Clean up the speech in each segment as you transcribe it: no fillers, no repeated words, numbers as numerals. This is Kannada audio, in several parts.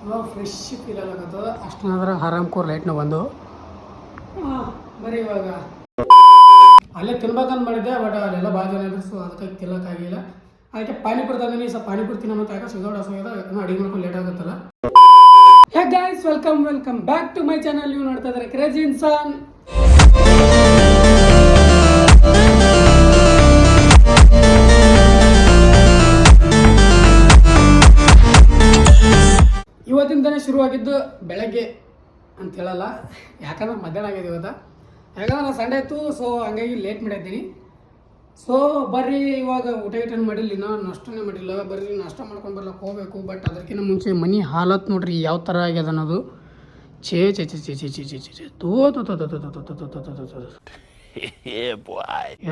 ಇವಾಗ ಫ್ರೆಶ್ ಫೀಲ್ ಆಗತ್ತದ ಅಷ್ಟೇನಾದ್ರೆ ಆರಾಮ್ ಕೋರ್ ಲೈಟ್ನ ಬಂದು ಬರೀ ಇವಾಗ ಅಲ್ಲೇ ತಿನ್ಬೇಕಂತ ಮಾಡಿದ್ದೆ ಬಟ್ ಅಲ್ಲೆಲ್ಲ ಭಾಳ ಜನ ಇದ್ರು ಸೊ ಅದಕ್ಕೆ ತಿನ್ನೋಕ್ಕಾಗಿಲ್ಲ. ಅದಕ್ಕೆ ಪಾನಿಪುರಿ ತಂದಿನಿ. ಸ್ವಲ್ಪ ಪಾನಿಪುರಿ ತಿನ್ನೋಂತ ಯಾಕೆ ಸಿಗೋಡ ಹಸೋಗ್ಯದ ಅಡುಗೆ ಮಾಡ್ಕೊಂಡು ಲೇಟ್ ಆಗುತ್ತಲ್ಲ. Hey guys, welcome back to my channel. ನೀವು ನೋಡ್ತಾ ಇದ್ದಾರೆ ಕ್ರೇಜಿ ಇನ್ಸಾನ್. ಇವತ್ತಿಂದನೇ ಶುರುವಾಗಿದ್ದು ಬೆಳಗ್ಗೆ ಅಂತ ಹೇಳಲ್ಲ, ಯಾಕಂದ್ರೆ ಮಧ್ಯಾಹ್ನ ಆಗಿದೆ ಇವತ್ತು. ಯಾಕಂದ್ರೆ ನಾನು ಸಂಡೇ ಇತ್ತು, ಸೊ ಹಂಗಾಗಿ ಲೇಟ್ ಮಾಡಿದ್ದೀನಿ. ಸೊ ಬರ್ರಿ ಇವಾಗ ಊಟ ಮಾಡಿಲ್ಲ, ಇನ್ನೂ ನಾಷ್ಟನೇ ಮಾಡಿಲ್ಲ. ಬರ್ರಿ ನಾಷ್ಟ ಮಾಡ್ಕೊಂಡು ಬರ್ಲಕ್ಕೆ ಹೋಗಬೇಕು. ಬಟ್ ಅದಕ್ಕಿಂತ ಮುಂಚೆ ಮನಿ ಹಾಲತ್ ನೋಡ್ರಿ ಯಾವ ಥರ ಆಗ್ಯದ ಅನ್ನೋದು. ಛೇ ಛೇ ಛೇ ಛೇ ಛೇ ಛೇ ಛೇ ಛೇ ಛೇ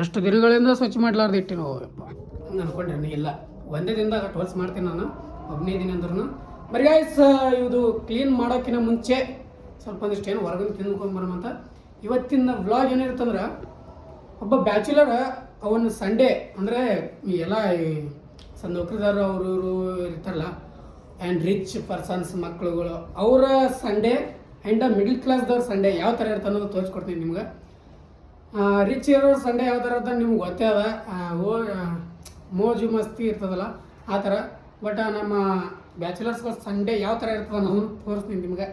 ಎಷ್ಟು ದಿನಗಳಿಂದ ಸ್ವಚ್ಛ ಮಾಡ್ಲಾರ್ದು ಇಟ್ಟಿನ ಹೋಗಪ್ಪ ಹಂಗೆ ಅನ್ಕೊಂಡ್ರಿ. ಇಲ್ಲ, ಒಂದೇ ದಿನದಾಗ ಟೋಲ್ಸ್ ಮಾಡ್ತೀನಿ ನಾನು, ಒಬ್ಬನೇ ದಿನ ಅಂದ್ರೂ. ಬರೀ ಗೈಸ್, ಇದು ಕ್ಲೀನ್ ಮಾಡೋಕ್ಕಿಂತ ಮುಂಚೆ ಸ್ವಲ್ಪ ಒಂದಿಷ್ಟು ಏನು ಹೊರಗಿನ ತಿಂದ್ಕೊಂಬರಮಂತ. ಇವತ್ತಿನ ವ್ಲಾಗ್ ಏನಿರುತ್ತಂದ್ರೆ, ಒಬ್ಬ ಬ್ಯಾಚುಲರ್ ಅವನು ಸಂಡೇ ಅಂದರೆ ಎಲ್ಲ ನೌಕರಿದಾರ ಅವರು ಇವರು ಇರ್ತಾರಲ್ಲ, ಆ್ಯಂಡ್ ರಿಚ್ ಪರ್ಸನ್ಸ್ ಮಕ್ಕಳುಗಳು, ಅವರ ಸಂಡೇ ಆ್ಯಂಡ್ ಮಿಡಲ್ ಕ್ಲಾಸ್ದವ್ರ ಸಂಡೇ ಯಾವ ಥರ ಇರುತ್ತೆ ಅನ್ನೋದು ತೋರಿಸ್ಕೊಡ್ತೀನಿ ನಿಮ್ಗೆ. ರಿಚ್ ಇರೋರು ಸಂಡೇ ಯಾವ ಥರ ಇರ್ತದೆ ನಿಮ್ಗೆ ಗೊತ್ತೇ ಅದ, ಮೋಜು ಮಸ್ತಿ ಇರ್ತದಲ್ಲ ಆ ಥರ. ಬಟ್ ನಮ್ಮ ಬ್ಯಾಚುಲರ್ಸ್ಗಳು ಸಂಡೇ ಯಾವ ಥರ ಇರ್ತದೆ ಅನ್ನೋದು ತೋರಿಸ್ತೀನಿ ನಿಮ್ಗೆ.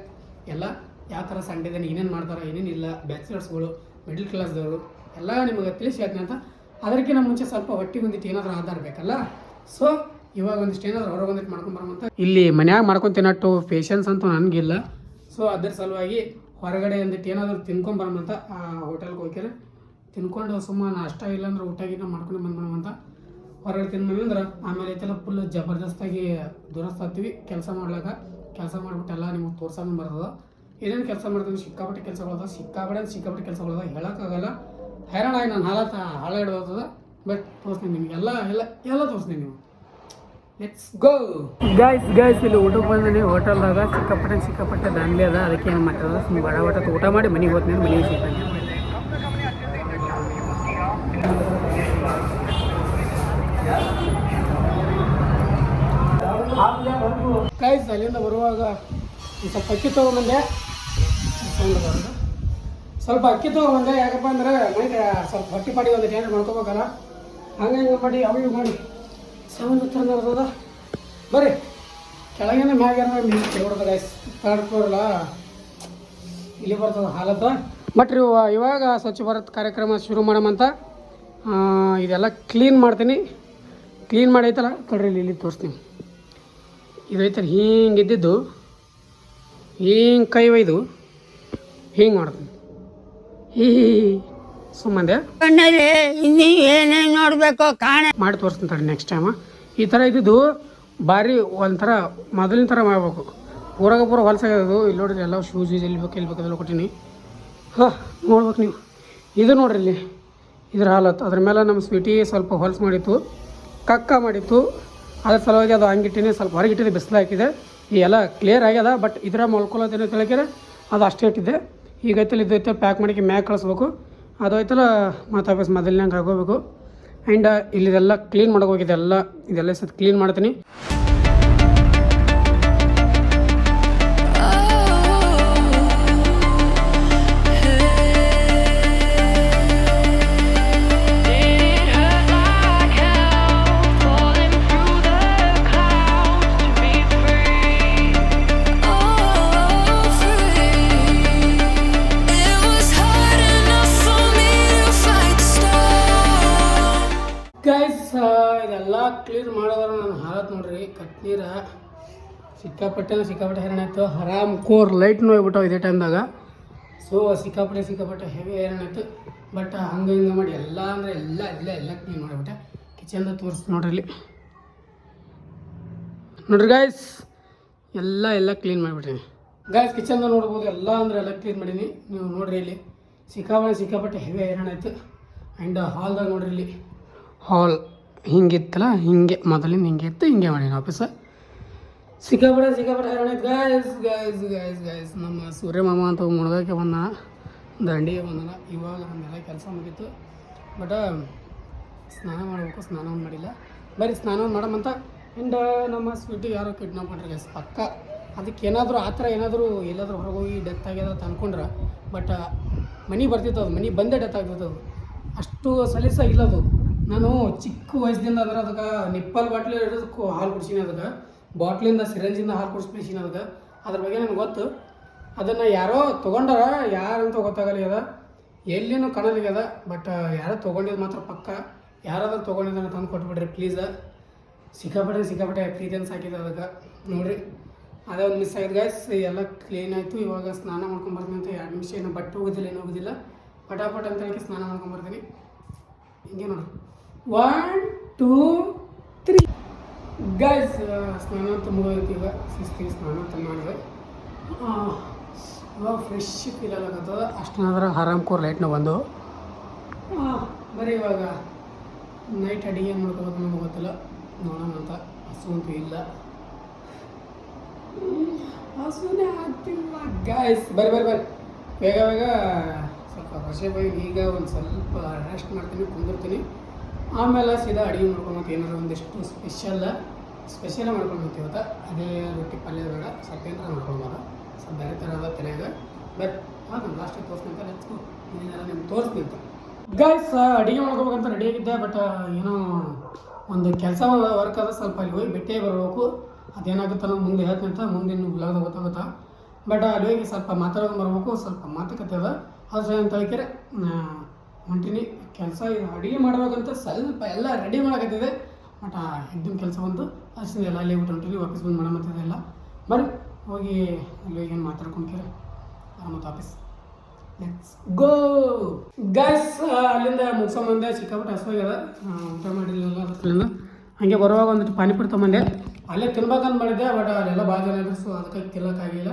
ಎಲ್ಲ ಯಾವ ಥರ ಸಂಡೇದಾನ ಏನೇನು ಮಾಡ್ತಾರೆ ಏನೇನಿಲ್ಲ ಬ್ಯಾಚುಲರ್ಸ್ಗಳು, ಮಿಡಲ್ ಕ್ಲಾಸ್ದವರು ಎಲ್ಲ ನಿಮಗೆ ತಿಳಿಸಿ ಹೇಳ್ತೀನಿ ಅಂತ. ಅದಕ್ಕಿಂತ ಮುಂಚೆ ಸ್ವಲ್ಪ ಹೊಟ್ಟೆ ಬಂದಿಟ್ಟು ಏನಾದರೂ ಆಧಾರ ಬೇಕಲ್ಲ. ಸೊ ಇವಾಗ ಒಂದಿಷ್ಟು ಏನಾದರೂ ಹೊರಗೆ ಬಂದಿಟ್ಟು ಮಾಡ್ಕೊಂಬರೋಂತ. ಇಲ್ಲಿ ಮನ್ಯಾಗ ಮಾಡ್ಕೊಂಡು ತಿನ್ನಟ್ಟು ಪೇಷನ್ಸ್ ಅಂತೂ ನನಗಿಲ್ಲ. ಸೊ ಅದ್ರ ಸಲುವಾಗಿ ಹೊರಗಡೆ ಅಂದಿಟ್ಟು ಏನಾದರೂ ತಿನ್ಕೊಂಬರೋಂತ ಆ ಹೋಟೆಲ್ಗೆ ಹೋಗ್ಯಾರ ತಿನ್ಕೊಂಡು ಸುಮ್ಮನೆ ನಾಷ್ಟ ಇಲ್ಲಾಂದ್ರೆ ಊಟಗಿನ ಮಾಡ್ಕೊಂಡು ಬಂದ್ಬಿಡೋಂತ. ಹೊರಗಡೆ ತಿಂದ್ವಿ ಅಂದ್ರೆ ಆಮೇಲೆ ಐತೆಲ್ಲ ಫುಲ್ ಜಬರ್ದಸ್ತಾಗಿ ದುರಸ್ತಾಗ್ತೀವಿ ಕೆಲಸ ಮಾಡ್ಲಾಕ. ಕೆಲಸ ಮಾಡಿಬಿಟ್ಟೆಲ್ಲ ನಿಮಗೆ ತೋರ್ಸೋದು ಬರ್ತದೆ. ಏನೇನು ಕೆಲಸ ಮಾಡ್ತೀವಿ, ಸಿಕ್ಕಾಪಟ್ಟೆ ಕೆಲಸಗಳದ, ಸಿಕ್ಕಾಪಟ್ಟೆ ಕೆಲಸಗಳದ, ಹೇಳೋಕ್ಕಾಗಲ್ಲ. ಹೈರಾಣಾಗಿ ನಾನು ಹಾಳ ಇಡೋದ. ಬಟ್ ತೋರಿಸ್ತೀನಿ ನಿಮ್ಗೆ ಎಲ್ಲ ತೋರಿಸ್ತೀನಿ. ನೀವು ಲೆಟ್ಸ್ ಗೋ ಗೈಸ್. ಇಲ್ಲಿ ಊಟಕ್ಕೆ ಬಂದಿನಿ ಹೋಟೆಲ್ದಾಗ. ಸಿಕ್ಕಾಪಟ್ಟೆ ದಾಂಡ್ಲಿ ಅದ. ಅದಕ್ಕೆ ಏನು ಮಾಡ್ತದ ಸುಮ್ಮನೆ ಬಡ ಊಟ ಮಾಡಿ ಮನೆಗೆ ಹೋಗ್ತೀನಿ. ಮನೆಗೆ ಸಿಗ್ತಾನೆ ಗೈಸ್. ಅಲ್ಲಿಂದ ಬರುವಾಗ ಸ್ವಲ್ಪ ಅಕ್ಕಿ ತೊಗೊಂಬಂದೆ. ಸ್ವಲ್ಪ ಅಕ್ಕಿ ತೊಗೊಂಬಂದೆ ಯಾಕಪ್ಪ ಅಂದ್ರೆ ಮೈಗೆ ಸ್ವಲ್ಪ ಹೊಟ್ಟೆ ಪಾಡಿ ಒಂದು ಏನಾರು ಮಾಡ್ಕೋಬೇಕಲ್ಲ. ಹಂಗೆ ಮಾಡಿ ಅವು ಮಾಡಿ ಸಾಮಾನು ಹತ್ರ ನಡೆದದ. ಬರ್ರಿ ಕೆಳಗೇನೆ ಮ್ಯಾಗ ತೆಗೊಡ್ದ ಗೈಸ್. ಥರ್ಡ್ ಫ್ಲೋರ್ಲ ಇಲ್ಲಿ ಬರ್ತದೆ ಹಾಲತ್ತ. ಬಟ್ ಇವಾಗ ಸ್ವಚ್ಛ ಭಾರತ್ ಕಾರ್ಯಕ್ರಮ ಶುರು ಮಾಡಮಂತ ಇದೆಲ್ಲ ಕ್ಲೀನ್ ಮಾಡ್ತೀನಿ. ಕ್ಲೀನ್ ಮಾಡೈತಲ್ಲ ಕಡ್ರಿ ಇಲ್ಲಿ ತೋರಿಸ್ತೀನಿ. ಇದೈತಲ್ಲ ಹಿಂಗೆ ಇದ್ದಿದ್ದು ಹಿಂಗೆ ಕೈ ಒಯ್ದು ಹಿಂಗೆ ಮಾಡ್ತೀನಿ. ಸುಮ್ಮನೆ ಏನೇನು ನೋಡಬೇಕು ಮಾಡಿ ತೋರಿಸ್ತೀನಿ ತಡಿ ನೆಕ್ಸ್ಟ್ ಟೈಮ್. ಈ ಥರ ಇದ್ದಿದ್ದು ಭಾರಿ ಒಂಥರ ಮೊದಲಿನ ಥರ ಮಾಡಬೇಕು. ಪೂರ ಹೊಲಸಾಗ್ಯದು. ಇಲ್ಲಿ ನೋಡ್ರಿ ಎಲ್ಲ ಶೂಸ್ ಎಲ್ಲಿ ಬೇಕು ಅದೆಲ್ಲ ಕೊಟ್ಟಿನಿ. ನೋಡ್ಬೇಕು ನೀವು. ಇದು ನೋಡ್ರಿ ಇಲ್ಲಿ ಇದ್ರ ಹಾಲತ್ತು. ಅದ್ರ ಮೇಲೆ ನಮ್ಮ ಸ್ವೀಟಿ ಸ್ವಲ್ಪ ಹೊಲಸು ಮಾಡಿತ್ತು, ಕಕ್ಕ ಮಾಡಿತ್ತು. ಅದ್ರ ಸಲುವಾಗಿ ಅದು ಹಂಗಿಟ್ಟಿನಿ. ಸ್ವಲ್ಪ ಹೊರಗಿಟ್ಟಿದೆ, ಬಿಸಿಲು ಹಾಕಿದೆ. ಈ ಎಲ್ಲ ಕ್ಲಿಯರ್ ಆಗ್ಯದ. ಬಟ್ ಇದರ ಮಲ್ಕೊಳ್ಳೋದೇನೋ ತಿಳಕ್ಯಾರ ಅದು ಅಷ್ಟೇ ಇಟ್ಟಿದ್ದೆ. ಈಗ ಐತಲ್ಲ ಇದೈತೆ ಪ್ಯಾಕ್ ಮಾಡಿ ಮ್ಯಾಗ ಕಳಿಸ್ಬೇಕು. ಅದು ಐತಲ್ಲ ಮತ್ತು ವಾಪಸ್ ಮೊದಲಿನಂಗೆ ಆಗೋಬೇಕು. And ಇಲ್ಲಿದೆಲ್ಲ clean ಮಾಡೋಗೋಗಿದೆ. ಇದೆಲ್ಲ ಸತ್ ಕ್ಲೀನ್ ಮಾಡ್ತೀನಿ. ಗೈಸ್ ಇದೆಲ್ಲ ಕ್ಲೀನ್ ಮಾಡೋದ್ರೆ ನಾನು ಹಾಲತ್ ನೋಡ್ರಿ. ಕಟ್ನೀರ ಸಿಕ್ಕಾಪಟ್ಟೆ ಹೈರಾಣ ಆಯಿತು. ಆರಾಮ್ ಕೋರ್ ಲೈಟ್ನೂ ಹೋಗ್ಬಿಟ್ಟು ಇದೇ ಟೈಮ್ದಾಗ. ಸೊ ಸಿಕ್ಕಾಪಟ್ಟೆ ಹೆವಿ ಹೈರಾಣ ಆಯಿತು. ಬಟ್ ಹಂಗೆ ಮಾಡಿ ಎಲ್ಲ ಅಂದರೆ ಎಲ್ಲ ಕ್ಲೀನ್ ಮಾಡಿಬಿಟ್ಟೆ. ಕಿಚನ್ದಾಗ ತೋರಿಸ್ತು ನೋಡ್ರಿ ಇಲ್ಲಿ ನೋಡ್ರಿ ಗೈಸ್. ಎಲ್ಲ ಕ್ಲೀನ್ ಮಾಡಿಬಿಟ್ಟಿನಿ ಗೈಸ್. ಕಿಚನ್ದಾಗ ನೋಡ್ಬೋದು ಎಲ್ಲ ಕ್ಲೀನ್ ಮಾಡೀನಿ. ನೀವು ನೋಡ್ರಿ ಇಲ್ಲಿ ಸಿಕ್ಕಾಪಟ್ಟೆ ಹೆವಿ ಹೈರಾಣ ಆಯಿತು. ಆ್ಯಂಡ್ ಹಾಲ್ದಾಗ ನೋಡ್ರಿ ಇಲ್ಲಿ ಹಾಲ್ ಹಿಂಗಿತ್ತಲ್ಲ, ಹಿಂಗೆ ಮೊದಲಿಂದ ಹಿಂಗೆ ಇತ್ತು, ಹಿಂಗೆ ಮಾಡೀನಿ ಆಫೀಸ. ಸಿಕ್ಕಾಪಟ್ಟೆ ಹೈರಾಣ ಆಯ್ತು ಗೈಸ್. ನಮ್ಮ ಸೂರ್ಯ ಮಾಮ ಅಂತ ಮುಳುಗಕ್ಕೆ ಬಂದಾನ, ದಂಡಿಗೆ ಬಂದಾನ. ಇವಾಗ ನಮ್ಮೆಲ್ಲ ಕೆಲಸ ಮುಗೀತು. ಬಟ್ ಸ್ನಾನ ಮಾಡಬೇಕು, ಸ್ನಾನ ಮಾಡಿಲ್ಲ. ಬರೀ ಸ್ನಾನ ಮಾಡಮಂತ. ಆ್ಯಂಡ್ ನಮ್ಮ ಸ್ವೀಟಿಗೆ ಯಾರೋ ಕಿಡ್ನಾಪ್ ಮಾಡ್ರಿ ಗೈಸ್. ಪಕ್ಕ ಅದಕ್ಕೆ ಏನಾದರೂ ಆ ಥರ ಏನಾದರೂ ಎಲ್ಲಾದರೂ ಹೊರಗೆ ಹೋಗಿ ಡೆತ್ ಆಗ್ಯದ ಅಂತ ಅಂದ್ಕೊಂಡ್ರೆ ಬಟ್ ಮನೆಗೆ ಬರ್ತಿತ್ತು ಅದು ಮನೆಗೆ ಬಂದೇ ಡೆತ್ ಆಗ್ತಿತ್ತು ಅದು ಅಷ್ಟು ಸಲೀಸಾಗಿಲ್ಲದು. ನಾನು ಚಿಕ್ಕ ವಯಸ್ಸಿಂದ ಅಂದ್ರೆ ಅದಕ್ಕೆ ನಿಪ್ಪಲ್ ಬಾಟ್ಲಿ ಇಡೋದಕ್ಕೂ ಹಾಲು ಕುಡ್ಸೀನಿ, ಅದಕ್ಕೆ ಬಾಟ್ಲಿಂದ ಸಿರಂಜಿಂದ ಹಾಲು ಕುಡಿಸ್ಬೇಕೀನಿ ಅದಕ್ಕೆ. ಅದ್ರ ಬಗ್ಗೆ ನನಗೆ ಗೊತ್ತು. ಅದನ್ನು ಯಾರೋ ತೊಗೊಂಡಾರ, ಯಾರಂತ ಗೊತ್ತಾಗಲ್ಲ, ಎಲ್ಲಿನೂ ಕಾಣಲಿಗ್ಯದ. ಬಟ್ ಯಾರೋ ತೊಗೊಂಡಿದ್ದು ಮಾತ್ರ ಪಕ್ಕ. ಯಾರಾದ್ರೂ ತೊಗೊಂಡಿದ್ದಾನೆ ತಂದು ಕೊಟ್ಬಿಡ್ರಿ ಪ್ಲೀಸ. ಸಿಕ್ಕಾಪಟ್ಟೆ ಪ್ರೀತಿಯನ್ನು ಸಾಕಿದೆ ಅದಕ್ಕೆ. ನೋಡಿರಿ ಅದೇ ಒಂದು ಮಿಸ್ ಆಗಿದೆ ಗೈಸ್. ಎಲ್ಲ ಕ್ಲೀನ್ ಆಯಿತು. ಇವಾಗ ಸ್ನಾನ ಮಾಡ್ಕೊಂಬರ್ತೀನಿ ಅಂತ 2 ನಿಮಿಷ. ಏನು ಬಟ್ಟೆ ಹೋಗೋದಿಲ್ಲ, ಏನು ಹೋಗೋದಿಲ್ಲ, ಪಟಾಪಟ್ ಅಂತ ಹೇಳಿ ಸ್ನಾನ ಮಾಡ್ಕೊಂಬರ್ತೀನಿ. ಹಿಂಗೆ ನೋಡಿ 1 2 3 ಗೈಸ್. ಸ್ನಾನ ಅಂತ ಮುಗಿದೈತಿ. ಈಗ ಶಿಸ್ತಿಗೆ ಸ್ನಾನ ಅಂತ ಮಾಡಿದೆ. ಇವಾಗ ಫ್ರೆಶ್ ಫೀಲ್ ಆಗತ್ತದ. ಅಷ್ಟೇನಾದ್ರೆ ಆರಾಮ್ಕೋರ್ ಲೈಟ್ನ ಬಂದು ಬರೀ ಇವಾಗ ನೈಟ್ ಅಡುಗೆ ಏನು ಮಾಡ್ಕೋಬೇಕು ನಮ್ಗೆ ಗೊತ್ತಿಲ್ಲ, ನೋಡೋಣ ಅಂತ. ಹಸು ಅಂತೂ ಇಲ್ಲ, ಹಸುನೇ ಆಗ್ತಿಲ್ಲ ಗೈಸ್. ಬರ್ರಿ ಬೇಗ ಸ್ವಲ್ಪ ರಶೆ ಬೈ. ಈಗ ಒಂದು ಸ್ವಲ್ಪ ರೆಸ್ಟ್ ಮಾಡ್ತೀನಿ, ಕುಂದಿರ್ತೀನಿ. ಆಮೇಲೆ ಸೀದಾ ಅಡುಗೆ ಮಾಡ್ಕೊಬೇಕು. ಏನಾದ್ರು ಒಂದಿಷ್ಟು ಸ್ಪೆಷಲ್ ಮಾಡ್ಕೊಬೇಕು ಇವತ್ತು. ಅದೇ ರೊಟ್ಟಿ ಪಲ್ಯ ಬೇಡ, ಸ್ವಲ್ಪ ಏನಾರ ಮಾಡ್ಕೊಬೋದು. ಸ್ವಲ್ಪ ಬೇರೆ ಥರ ಅದ ತಲೆಯಾಗ. ಬಟ್ ನಾನು ಲಾಸ್ಟಿಗೆ ತೋರಿಸ್ತೀನಿ ಅಂತ ಇದನ್ನೆಲ್ಲ ನಿಮ್ಗೆ ತೋರಿಸ್ತೀನಿ ಅಂತ ಗೈಸ್. ಅಡುಗೆ ಮಾಡ್ಕೋಬೇಕಂತ ರೆಡಿ ಆಗಿದ್ದೆ. ಬಟ್ ಏನೋ ಒಂದು ಕೆಲಸ ವರ್ಕ್ ಅದ, ಸ್ವಲ್ಪ ಅಲ್ಲಿ ಹೋಗಿ ಭೇಟಿಯಾಗಿ ಬರಬೇಕು. ಅದೇನಾಗುತ್ತೆ ಅನ್ನೋದು ಮುಂದೆ ಹೇಳ್ತೀನಿ ಅಂತ ಮುಂದಿನ ಬ್ಲಾಗ್ದಾಗ ಗೊತ್ತಾಗುತ್ತಾ. ಬಟ್ ಅಲ್ಲಿ ಹೋಗಿ ಸ್ವಲ್ಪ ಮಾತಾಡೋದು ಬರಬೇಕು, ಸ್ವಲ್ಪ ಮಾತುಕತೆ ಅದ. ಅದು ಅಂತ ಹೇಳ್ತಾರೆ ಹೊಂಟೀನಿ. ಕೆಲಸ ಅಡುಗೆ ಮಾಡ್ಬೇಕಂತ ಸ್ವಲ್ಪ ಎಲ್ಲ ರೆಡಿ ಮಾಡಕತ್ತಿದೆ. ಬಟ್ ಎದ್ದಿನ ಕೆಲಸ ಬಂತು ಅಷ್ಟೇ. ಎಲ್ಲ ಅಲ್ಲಿ ಬಿಟ್ಟು ಹೊಂಟೀನಿ. ವಾಪಸ್ ಬಂದು ಮಾಡಮತ್ತಿದೆ ಎಲ್ಲ. ಬರ್ರಿ ಹೋಗಿ ಅಲ್ಲಿ ಹೋಗಿ ಏನು ಮಾತಾಡ್ಕೊಂಡ್ರೆ ಮತ್ತು ಆಫೀಸ್ ಲೆಟ್ಸ್ ಗೋ ಗೈಸ್. ಅಲ್ಲಿಂದ ಮುಗಿಸ್ಕೊಂಬಂದೆ. ಸಿಕ್ಕಾಪಟ್ಟೆ ಹಸುವಾಗ್ಯದ, ಊಟ ಮಾಡಿರಲಿಲ್ಲ ಅದರಿಂದ. ಹಾಗೆ ಬರುವಾಗ ಒಂದಿಟ್ಟು ಪಾನಿಪುರಿ ತೊಗೊಂಬಂದೆ. ಅಲ್ಲೇ ತಿನ್ಬೇಕಂತ ಮಾಡಿದ್ದೆ. ಬಟ್ ಅಲ್ಲೆಲ್ಲ ಭಾಳ ಜನ ಇದ್ರು, ಸೊ ಅದಕ್ಕೆ ತಿನ್ನೋಕ್ಕಾಗಿಲ್ಲ.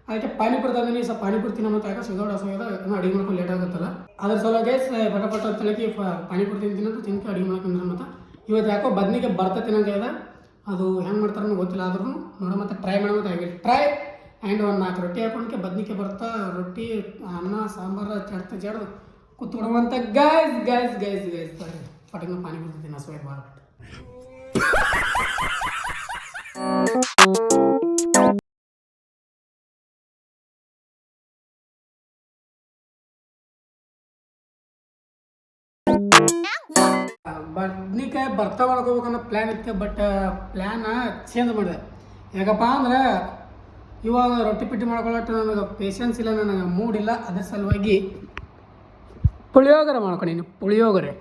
ಅದಕ್ಕೆ ಪಾನಿಪುರಿ ತಂದಿನಿ. ಸ್ವಲ್ಪ ಪಾನಿಪುರಿ ತಿನ್ನೋ ಮತ್ತು ಯಾಕೆ ಸಿಗೋಡು ಹಸುವಾಗ್ಯದ. ಅಡುಗೆ ಮಾಡ್ಕೊಂಡು ಲೇಟ್ ಆಗುತ್ತಲ್ಲ, ಅದ್ರ ಸಲ ಗೈಸ್ ಪಟ ತಿನ್ನಕ್ಕೆ ಪಾನಿಪುರಿ ತಿನ್ಕೆ ಅಡುಗೆ ಮಾಡ್ಕೊಂಡ್ರೆ. ಮತ್ತು ಇವತ್ತು ಯಾಕೋ ಬದ್ನಿಗೆ ಬರ್ತಾ ತಿನ್ನೋಂಗಿದೆ. ಅದು ಹೆಂಗೆ ಮಾಡ್ತಾರೆ ಗೊತ್ತಿಲ್ಲ, ಆದ್ರೂ ನೋಡೋ ಮತ್ತು ಟ್ರೈ ಮಾಡೋದು ಆಗಿಲ್ಲ. ಟ್ರೈ ಆ್ಯಂಡ್ ಒಂದು 4 ರೊಟ್ಟಿ ಹಾಕೊಂಡ್ಕೆ ಬದ್ನಿಕೆ ಬರ್ತಾ ರೊಟ್ಟಿ ಅನ್ನ ಸಾಂಬಾರು ಜಡ್ದು ಕೂತ್ಕೊಡುವಂಥ ಗೈಸ್ ಬರ್ರಿ ಪಟಂಗ ಪಾನಿ ಬಿಡ್ತೀನಿ. ಹಸುವೆ ಭಾಳ ಬದ್ನಿಕಾಯಿ ಬರ್ತಾ ಮಾಡ್ಕೋಬೇಕನ್ನೋ ಪ್ಲ್ಯಾನ್ ಇತ್ತು. ಬಟ್ ಪ್ಲ್ಯಾನ ಚೇಂಜ್ ಮಾಡಿದೆ. ಯಾಕಪ್ಪ ಅಂದ್ರೆ ಇವಾಗ ರೊಟ್ಟಿ ಪಿಟ್ಟಿ ಮಾಡ್ಕೊಳ್ಳೋಟ್ಟು ನನಗೆ ಪೇಷನ್ಸ್ ಇಲ್ಲ, ನನಗೆ ಮೂಡಿಲ್ಲ. ಅದ್ರ ಸಲುವಾಗಿ ಪುಳಿಯೋಗರೆ ಮಾಡ್ಕೊಂಡೀನಿ. ಪುಳಿಯೋಗರೆ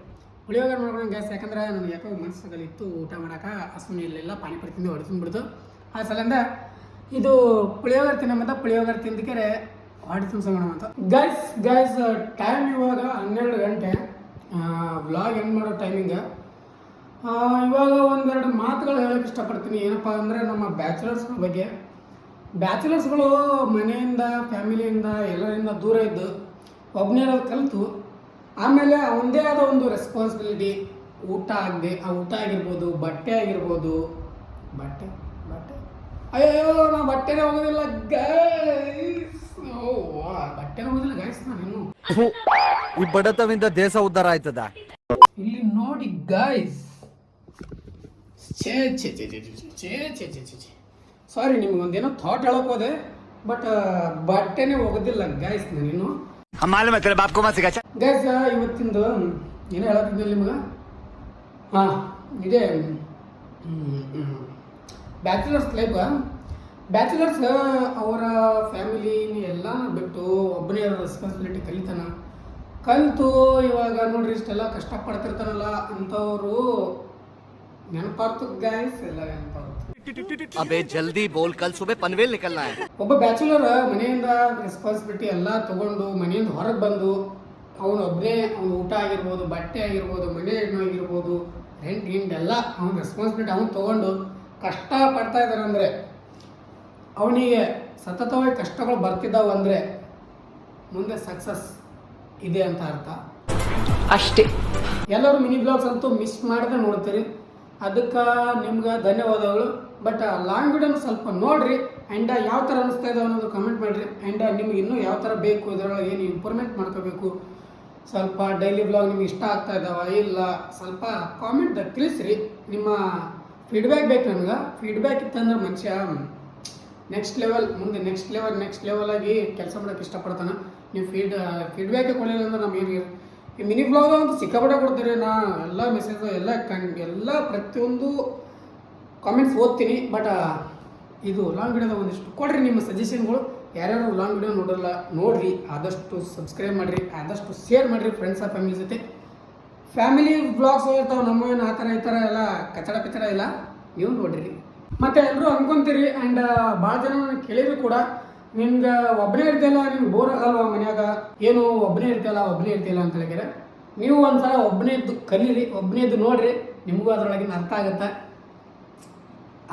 ಮಾಡ್ಕೊಂಡು ಗ್ಯಾಸ್. ಯಾಕಂದ್ರೆ ನನಗೆ ಯಾಕೋ ಮನಸ್ಸಾಗಲಿತ್ತು ಊಟ ಮಾಡೋಕೆ. ಹಸುನೇ ಇರಲಿಲ್ಲ, ಪಾನಿಪುರಿ ತಿಂದು ಹೊಡೆ ಬಿಡ್ತು. ಆ ಸಲಿಂದ ಇದು ಪುಳಿಯೋಗರೆ ತಿನ್ನೋಂತ ಪುಳಿಯೋಗರೆ ತಿಂದಕ್ಕೆ ಹೊಡೆ ತುಂಬಿಸೋಣ ಅಂತ ಗೈಸ್. ಟೈಮ್ ಇವಾಗ 12 ಗಂಟೆ. ವ್ಲಾಗ್ ಎಂಡ್ ಮಾಡೋ ಟೈಮಿಂಗ. ಇವಾಗ ಒಂದೆರಡು ಮಾತುಗಳು ಹೇಳೋಕ್ಕೆ ಇಷ್ಟಪಡ್ತೀನಿ. ಏನಪ್ಪ ಅಂದರೆ ನಮ್ಮ ಬ್ಯಾಚುಲರ್ಸ್ಗಳ ಬಗ್ಗೆ. ಬ್ಯಾಚುಲರ್ಸ್ಗಳು ಮನೆಯಿಂದ, ಫ್ಯಾಮಿಲಿಯಿಂದ, ಎಲ್ಲರಿಂದ ದೂರ ಇದ್ದು ಒಬ್ಬನೇ ಕಲಿತು ಆಮೇಲೆ ಅವನದೇ ಆದ ಒಂದು ರೆಸ್ಪಾನ್ಸಿಬಿಲಿಟಿ. ಊಟ ಆಗಿರ್ಬೋದು, ಬಟ್ಟೆ ಆಗಿರ್ಬೋದು. ಬಟ್ಟೆ ಅಯ್ಯೋ ನಾ ಬಟ್ಟೆನೇ ಹೋಗೋದಿಲ್ಲ ಗೈಸ್. ಬಟ್ಟೆನೇ ಹೋಗೋದಿಲ್ಲ ಗೈಸ್. ನಾನಿನ್ನು ಈ ಬಡತವಿಂದ ದೇಶ ಉದ್ಧಾರ ಆಯ್ತದ. ಇಲ್ಲಿ ನೋಡಿ ಗೈಸ್. ಸಾರಿ, ನಿಮ್ಗೊಂದೇನೋ ಥಾಟ್ ಹೇಳಕ್ ಹೋದೆ. ಬಟ್ ಬಟ್ಟೆನೇ ಹೋಗೋದಿಲ್ಲ ಗೈಸ್ ನಾನಿನ್ನು. ಗೈಸ್ ಇವತ್ತಿಂದು ಏನೋ ಹೇಳತ್ತಿದ್ದೆ ನಿಮ್ಗೆ. ಇದೇ ಬ್ಯಾಚುಲರ್ಸ್ ಲೈಫ್. ಬ್ಯಾಚುಲರ್ಸ್ ಅವರ ಫ್ಯಾಮಿಲಿ ಎಲ್ಲ ಬಿಟ್ಟು ಒಬ್ಬನೇ ರೆಸ್ಪಾನ್ಸಿಬಿಲಿಟಿ ಕಲಿತು ಇವಾಗ ನೋಡ್ರಿ ಇಷ್ಟೆಲ್ಲ ಕಷ್ಟಪಡ್ತಿರ್ತಾನಲ್ಲ ಅಂಥವ್ರು ನೆನಪಾರ್ತು ಗೈಸ್. ಎಲ್ಲ ನೆನಪಾರ್ತು. ಅಬೇ ಜಲ್ದಿ ಬೋಲ್, ಕಲ್ ಸುಬೆ ಪನ್ವೇಲ್ ನಿಕಲ್ನಾ ಹೈ. ಒಬ್ಬ ಬ್ಯಾಚುಲರ್ ಮನೆಯಿಂದ ರೆಸ್ಪಾನ್ಸಿಬಿಲಿಟಿ ಎಲ್ಲ ತಗೊಂಡು ಮನೆಯಿಂದ ಹೊರಗೆ ಬಂದು ಅವನು ಒಬ್ಬನೇ ಅವ್ನು ಊಟ ಆಗಿರ್ಬೋದು, ಬಟ್ಟೆ ಆಗಿರ್ಬೋದು, ಮನೆ ಹೆಣ್ಣು ಆಗಿರ್ಬೋದು, ರೆಂಟ್ ಎಲ್ಲ ಅವ್ನ ರೆಸ್ಪಾನ್ಸಿಬಿಲಿಟಿ ಅವ್ನು ತೊಗೊಂಡು ಕಷ್ಟಪಡ್ತಾ ಇದ್ದಾರೆ ಅಂದರೆ ಅವನಿಗೆ ಸತತವಾಗಿ ಕಷ್ಟಗಳು ಬರ್ತಿದ್ದಾವೆ ಅಂದರೆ ಮುಂದೆ ಸಕ್ಸಸ್ ಇದೆ ಅಂತ ಅರ್ಥ ಅಷ್ಟೇ. ಎಲ್ಲರೂ ಮಿನಿ ಬ್ಲಾಗ್ಸ್ ಅಂತೂ ಮಿಸ್ ಮಾಡದೆ ನೋಡ್ತೀರಿ, ಅದಕ್ಕೆ ನಿಮ್ಗೆ ಧನ್ಯವಾದಗಳು. ಬಟ್ ಲಾಂಗ್ ವಿಡಿಯೋನ ಸ್ವಲ್ಪ ನೋಡಿರಿ ಆ್ಯಂಡ್ ಯಾವ ಥರ ಅನ್ನಿಸ್ತಾ ಇದೆ ಅನ್ನೋದು ಕಮೆಂಟ್ ಮಾಡಿರಿ. ಆ್ಯಂಡ್ ನಿಮ್ಗೆ ಇನ್ನೂ ಯಾವ ಥರ ಬೇಕು, ಇದರೊಳಗೆ ಏನು ಇಂಪ್ರೂವ್ಮೆಂಟ್ ಮಾಡ್ಕೋಬೇಕು, ಸ್ವಲ್ಪ ಡೈಲಿ ಬ್ಲಾಗ್ ನಿಮ್ಗೆ ಇಷ್ಟ ಆಗ್ತಾ ಇದ್ದಾವ ಇಲ್ಲ ಸ್ವಲ್ಪ ಕಾಮೆಂಟ್ ತಿಳಿಸ್ರಿ. ನಿಮ್ಮ ಫೀಡ್ಬ್ಯಾಕ್ ಬೇಕು ನನಗೆ. ಫೀಡ್ಬ್ಯಾಕ್ ಇತ್ತಂದ್ರೆ ಮನುಷ್ಯ ನೆಕ್ಸ್ಟ್ ಲೆವೆಲ್ ಆಗಿ ಕೆಲಸ ಮಾಡೋಕ್ಕೆ ಇಷ್ಟಪಡ್ತಾನೆ. ನೀವು ಫೀಡ್ಬ್ಯಾಕೆ ಕೊಡಲಿಲ್ಲ ಅಂದ್ರೆ ನಮಗೆ ಈ ಮಿನಿ ಬ್ಲಾಗ್ ಅಂತ ಸಿಕ್ಕಾಪಟ್ಟೆ ಕೊಡ್ತೀರಿ. ನಾ ಎಲ್ಲ ಮೆಸೇಜ್ ಎಲ್ಲ ಪ್ರತಿಯೊಂದು ಕಾಮೆಂಟ್ಸ್ ಓದ್ತೀನಿ. ಬಟ್ ಇದು ಲಾಂಗ್ ವಿಡಿಯೋದ ಒಂದಿಷ್ಟು ಕೊಡ್ರಿ ನಿಮ್ಮ ಸಜೆಷನ್ಗಳು. ಯಾರ್ಯಾರು ಲಾಂಗ್ ವಿಡಿಯೋ ನೋಡಲ್ಲ ನೋಡ್ರಿ, ಆದಷ್ಟು ಸಬ್ಸ್ಕ್ರೈಬ್ ಮಾಡಿರಿ, ಆದಷ್ಟು ಶೇರ್ ಮಾಡಿರಿ ಫ್ರೆಂಡ್ಸ್ ಆ ಫ್ಯಾಮಿಲಿ ಜೊತೆ. ಫ್ಯಾಮಿಲಿ ಬ್ಲಾಗ್ಸ್ ಇರ್ತಾವೆ ನಮ್ಮವೇನು ಆ ಥರ ಈ ಥರ ಎಲ್ಲ ಕಚಡ ಇಲ್ಲ, ನೀವು ನೋಡ್ರಿ. ಮತ್ತು ಎಲ್ಲರೂ ಅನ್ಕೊಂತೀರಿ ಆ್ಯಂಡ್ ಭಾಳ ಜನ ನನಗೆ ಕೇಳಿದ್ರು ಕೂಡ, ನಿಮ್ಗೆ ಒಬ್ಬನೇ ಇರ್ತಿಯಲ್ಲ, ನಿಮ್ಗೆ ಬೋರ್ ಆಗಲ್ವ ಮನ್ಯಾಗ, ಏನು ಒಬ್ಬನೇ ಇರ್ತಿಯಲ್ಲ ಅಂತ ಹೇಳಿದ್ರೆ, ನೀವು ಒಂದ್ಸಲ ಒಬ್ಬನೇದ್ದು ಕಲೀರಿ, ಒಬ್ಬನೇದ್ದು ನೋಡ್ರಿ, ನಿಮಗೂ ಅದರೊಳಗಿನ ಅರ್ಥ ಆಗುತ್ತೆ.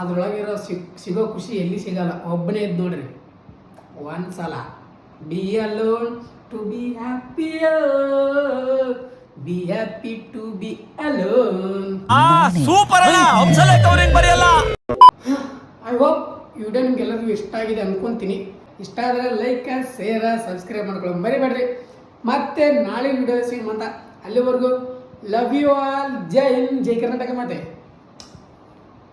ಅದರೊಳಗಿರೋ ಸಿಗೋ ಖುಷಿ ಎಲ್ಲಿ ಸಿಗಲ್ಲ. ಒಬ್ಬನೇ ಇದ್ದು ನೋಡ್ರಿ ಒಂದ್ಸಲ. Be alone to be happier, be happy to be alone. Super ಅಣ್ಣ, ಬರೆಯಲ್ಲ. ಐ ಹೋಪ್ ಈ ವಿಡಿಯೋ ನಿಮ್ಗೆಲ್ಲರಿಗೂ ಇಷ್ಟ ಆಗಿದೆ ಅನ್ಕೊಂತೀನಿ. ಇಷ್ಟ ಆದರೆ ಲೈಕ್ ಶೇರ್ ಸಬ್ಸ್ಕ್ರೈಬ್ ಮಾಡ್ಕೊಳ್ಳೋ ಮರಿಬೇಡ್ರಿ. ಮತ್ತೆ ನಾಳೆ ವಿಡಿಯೋ ಸಿಗೋಣ. ಅಲ್ಲಿವರೆಗೂ ಲವ್ ಯು ಆಲ್. ಜೈ ಹಿಂದ್, ಜೈ ಕರ್ನಾಟಕ ಮಾತೆ.